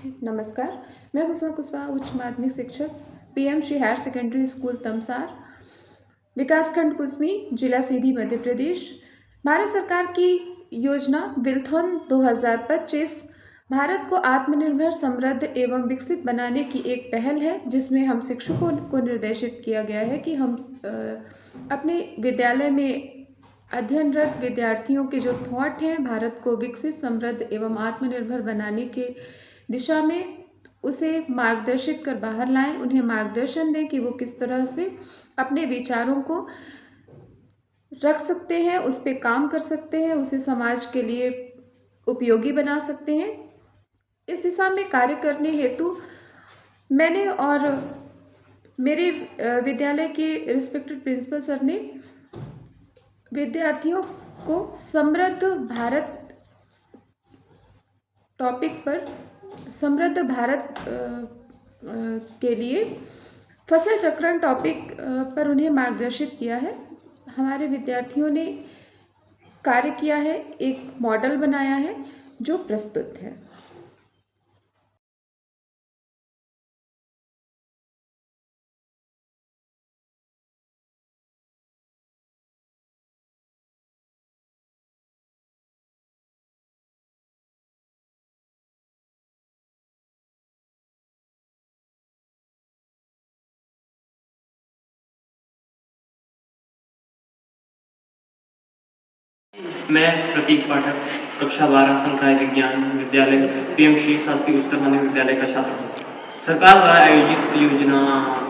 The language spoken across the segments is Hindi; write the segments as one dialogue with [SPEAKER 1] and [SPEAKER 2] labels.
[SPEAKER 1] नमस्कार, मैं सुषमा कुशवाहा, उच्च माध्यमिक शिक्षक, PM Shri higher secondary school Tamsar, विकासखंड कुसमी, जिला सीधी, मध्य प्रदेश। भारत सरकार की योजना विलथॉन 2025 भारत को आत्मनिर्भर, समृद्ध एवं विकसित बनाने की एक पहल है, जिसमें हम शिक्षकों को निर्देशित किया गया है कि हम अपने विद्यालय में अध्ययनरत विद्यार्थियों के जो थॉट हैं भारत को विकसित, समृद्ध एवं आत्मनिर्भर बनाने के दिशा में उसे मार्गदर्शित कर बाहर लाएं, उन्हें मार्गदर्शन दें कि वो किस तरह से अपने विचारों को रख सकते हैं, उस पर काम कर सकते हैं, उसे समाज के लिए उपयोगी बना सकते हैं। इस दिशा में कार्य करने हेतु मैंने और मेरे विद्यालय के रिस्पेक्टेड प्रिंसिपल सर ने विद्यार्थियों को समृद्ध भारत टॉपिक पर, समृद्ध भारत के लिए फसल चक्रण टॉपिक पर उन्हें मार्गदर्शित किया है। हमारे विद्यार्थियों ने कार्य किया है, एक मॉडल बनाया है जो प्रस्तुत है।
[SPEAKER 2] मैं प्रतीक पाठक, कक्षा 12 संकाय विज्ञान विद्यालय, पीएम श्री शासकीय उच्चतर माध्यमिक विद्यालय का छात्र हूँ। सरकार द्वारा आयोजित योजना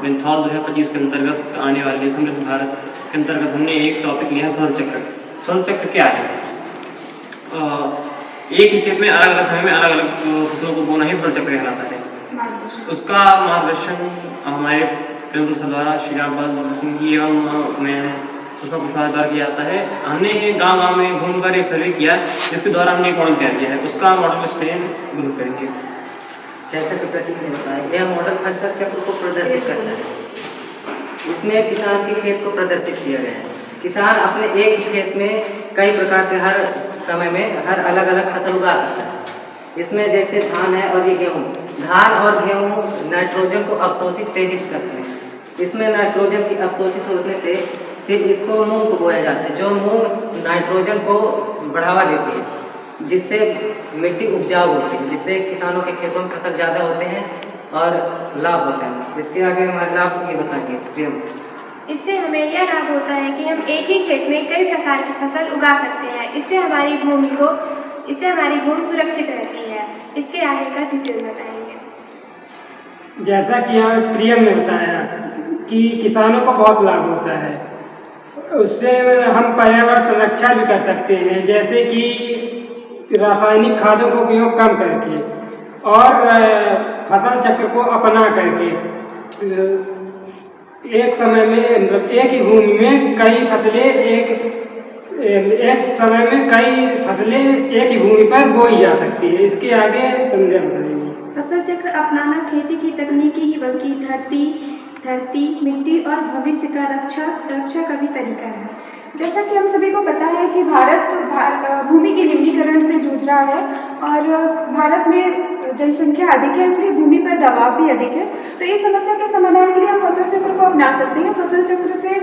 [SPEAKER 2] विलथॉन 2025 के अंतर्गत आने वाले समृद्ध भारत के अंतर्गत हमने एक टॉपिक लिया है, फसल चक्र। फसल चक्र क्या है? एक ही खेत में अलग अलग समय में अलग अलग फसलों को बोना ही फसल चक्र कहलाता है। उसका मार्गदर्शन हमारे प्रिंसिपल सर द्वारा श्री रामपाल सिंह जी एवं मैं सुषमा कुशवाहा द्वारा किया जाता है। हमने गांव-गांव में घूमकर एक सर्वे किया, जिसके द्वारा हमने एक मॉडल तैयार किया है। उसका मॉडल स्क्रीन ग्रुप करेंगे।
[SPEAKER 3] जैसा कि प्रतीक ने बताया, यह मॉडल फसल चक्र को प्रदर्शित करता है। इसमें किसान के खेत को प्रदर्शित किया गया है। किसान अपने एक ही खेत में कई प्रकार के हर समय में हर अलग अलग फसल उगा सकता है। इसमें जैसे धान है और ये गेहूँ। धान और गेहूँ नाइट्रोजन को अवशोषित तेजी से करते हैं। इसमें नाइट्रोजन की अवशोषित होने से फिर इसको मूंग को बोया जाता है, जो मूंग नाइट्रोजन को बढ़ावा देती है, जिससे मिट्टी उपजाऊ होती है, जिससे किसानों के खेतों में फसल ज़्यादा होते हैं और लाभ होता है। इसके आगे हमारे लाभ ये बताएंगे।
[SPEAKER 4] इससे हमें यह लाभ होता है कि हम एक ही खेत में कई प्रकार की फसल उगा सकते हैं। इससे हमारी भूमि सुरक्षित रहती है। इसके आगे का डिटेल बताएंगे।
[SPEAKER 5] जैसा कि यहाँ प्रियम ने बताया कि किसानों को बहुत लाभ होता है, उससे हम पर्यावरण संरक्षण भी कर सकते हैं, जैसे कि रासायनिक खादों का उपयोग कम करके और फसल चक्र को अपना करके एक समय में, मतलब एक ही भूमि में कई फसलें एक समय में कई फसलें एक ही भूमि पर बोई जा सकती है। इसके आगे संजय बताएंगे।
[SPEAKER 6] फसल चक्र अपनाना खेती की तकनीकी ही बल्कि धरती, मिट्टी और भविष्य का रक्षा का भी तरीका है।
[SPEAKER 4] जैसा कि हम सभी को पता है कि भारत भूमि के निम्नीकरण से जूझ रहा है और भारत में जनसंख्या अधिक है, इसलिए भूमि पर दबाव भी अधिक है। तो इस समस्या के समाधान के लिए हम फसल चक्र को अपना सकते हैं। फसल चक्र से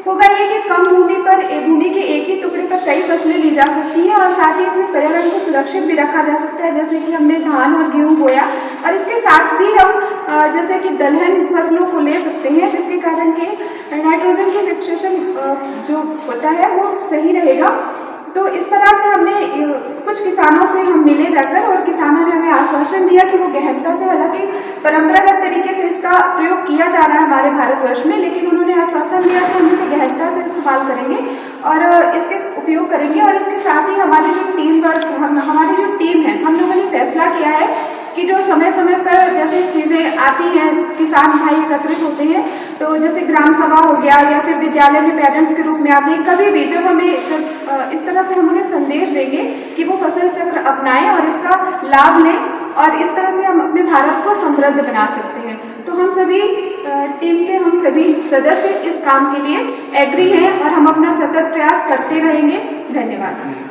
[SPEAKER 4] होगा ये कि कम भूमि के एक ही टुकड़े पर कई फसलें ली जा सकती हैं और साथ ही इसमें पर्यावरण को सुरक्षित भी रखा जा सकता है। जैसे कि हमने धान और गेहूँ बोया और इसके साथ भी हम जैसे कि दलहन फसलों को ले सकते हैं, जिसके कारण के नाइट्रोजन की फिक्सेशन जो होता है वो सही रहेगा। तो इस तरह से हमने कुछ किसानों से हम मिले जाकर और किसानों ने हमें आश्वासन दिया कि वो गहनता से, हालांकि परंपरागत तरीके से इसका प्रयोग किया जा रहा है हमारे भारतवर्ष में, लेकिन उन्होंने आश्वासन दिया कि हम इसे गहनता से इस्तेमाल करेंगे और इसके उपयोग करेंगे। और इसके साथ ही हमारी जो हमारी जो टीम है, हम लोगों ने फैसला किया है कि जो समय समय पर जैसे चीज़ें आती हैं, किसान भाई एकत्रित होते हैं, तो जैसे ग्राम सभा हो गया या फिर विद्यालय में पेरेंट्स के रूप में आते हैं, कभी भी जब इस तरह से हम उन्हें संदेश देंगे कि वो फसल चक्र अपनाएं और इसका लाभ लें और इस तरह से हम अपने भारत को समृद्ध बना सकते हैं। तो हम सभी टीम के हम सभी सदस्य इस काम के लिए एग्री हैं और हम अपना सतत प्रयास करते रहेंगे। धन्यवाद।